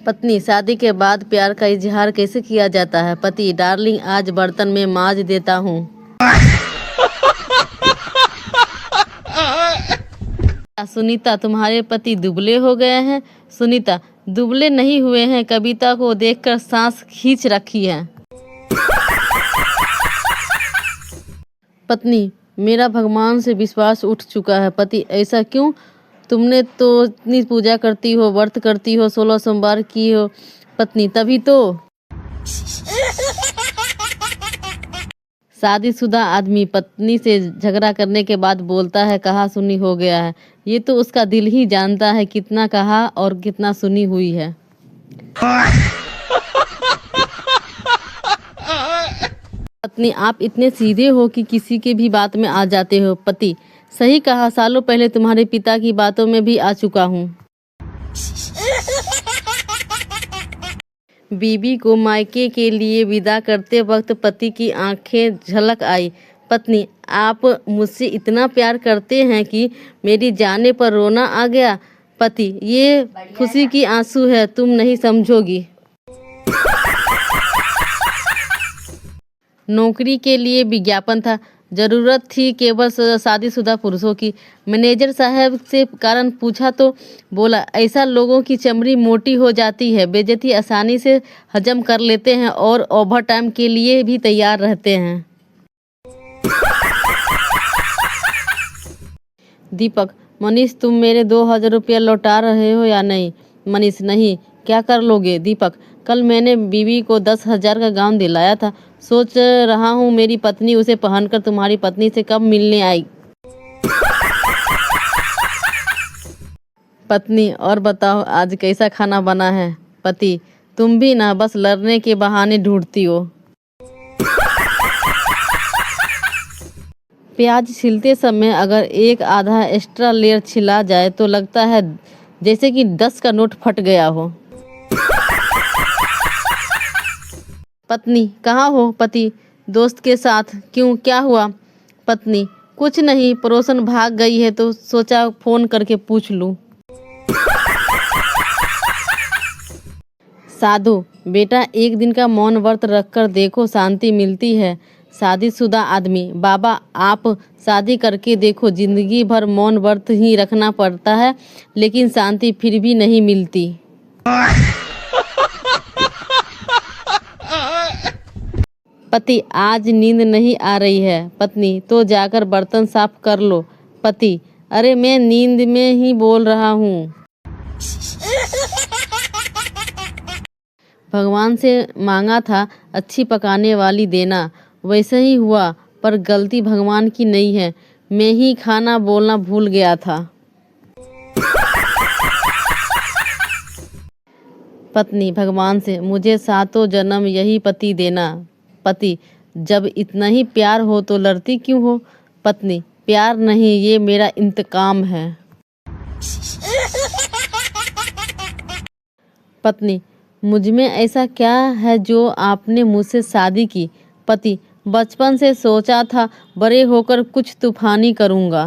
पत्नी, शादी के बाद प्यार का इजहार कैसे किया जाता है? पति, डार्लिंग आज बर्तन में मांज देता हूँ। सुनीता, तुम्हारे पति दुबले हो गए हैं? सुनीता, दुबले नहीं हुए हैं, कविता को देखकर सांस खींच रखी है। पत्नी, मेरा भगवान से विश्वास उठ चुका है। पति, ऐसा क्यों? तुमने तो इतनी पूजा करती हो, व्रत करती हो, 16 सोमवार की हो। पत्नी, तभी तो। शादीशुदा आदमी पत्नी से झगड़ा करने के बाद बोलता है कहा सुनी हो गया है। ये तो उसका दिल ही जानता है कितना कहा और कितना सुनी हुई है। पत्नी, आप इतने सीधे हो कि किसी के भी बात में आ जाते हो। पति, सही कहा, सालों पहले तुम्हारे पिता की बातों में भी आ चुका हूँ। बीबी को मायके के लिए विदा करते वक्त पति की आंखें झलक आई। पत्नी, आप मुझसे इतना प्यार करते हैं कि मेरी जाने पर रोना आ गया। पति, ये खुशी की आंसू है, तुम नहीं समझोगी। नौकरी के लिए विज्ञापन था, जरूरत थी केवल शादीशुदा पुरुषों की। मैनेजर साहब से कारण पूछा तो बोला ऐसा लोगों की चमड़ी मोटी हो जाती है, बेइज्जती आसानी से हजम कर लेते हैं और ओवर टाइम के लिए भी तैयार रहते हैं। दीपक, मनीष, तुम मेरे 2000 रुपया लौटा रहे हो या नहीं? मनीष, नहीं। क्या कर लोगे? दीपक, कल मैंने बीवी को 10,000 का गाउन दिलाया था, सोच रहा हूँ मेरी पत्नी उसे पहनकर तुम्हारी पत्नी से कब मिलने आई। पत्नी, और बताओ आज कैसा खाना बना है? पति, तुम भी ना बस लड़ने के बहाने ढूंढती हो। प्याज छिलते समय अगर एक आधा एक्स्ट्रा लेयर छिला जाए तो लगता है जैसे कि 10 का नोट फट गया हो। पत्नी, कहाँ हो? पति, दोस्त के साथ। क्यों, क्या हुआ? पत्नी, कुछ नहीं, पड़ोसन भाग गई है तो सोचा फोन करके पूछ लूं। साधु, बेटा एक दिन का मौन व्रत रखकर देखो, शांति मिलती है। शादीशुदा आदमी, बाबा आप शादी करके देखो, जिंदगी भर मौन व्रत ही रखना पड़ता है लेकिन शांति फिर भी नहीं मिलती। पति, आज नींद नहीं आ रही है। पत्नी, तो जाकर बर्तन साफ कर लो। पति, अरे मैं नींद में ही बोल रहा हूँ। भगवान से मांगा था अच्छी पकाने वाली देना, वैसे ही हुआ, पर गलती भगवान की नहीं है, मैं ही खाना बोलना भूल गया था। पत्नी, भगवान से मुझे 7 जन्म यही पति देना। पति, जब इतना ही प्यार हो तो लड़ती क्यों हो? पत्नी, प्यार नहीं, ये मेरा इंतकाम है। पत्नी, मुझ में ऐसा क्या है जो आपने मुझसे शादी की? पति, बचपन से सोचा था बड़े होकर कुछ तूफानी करूँगा।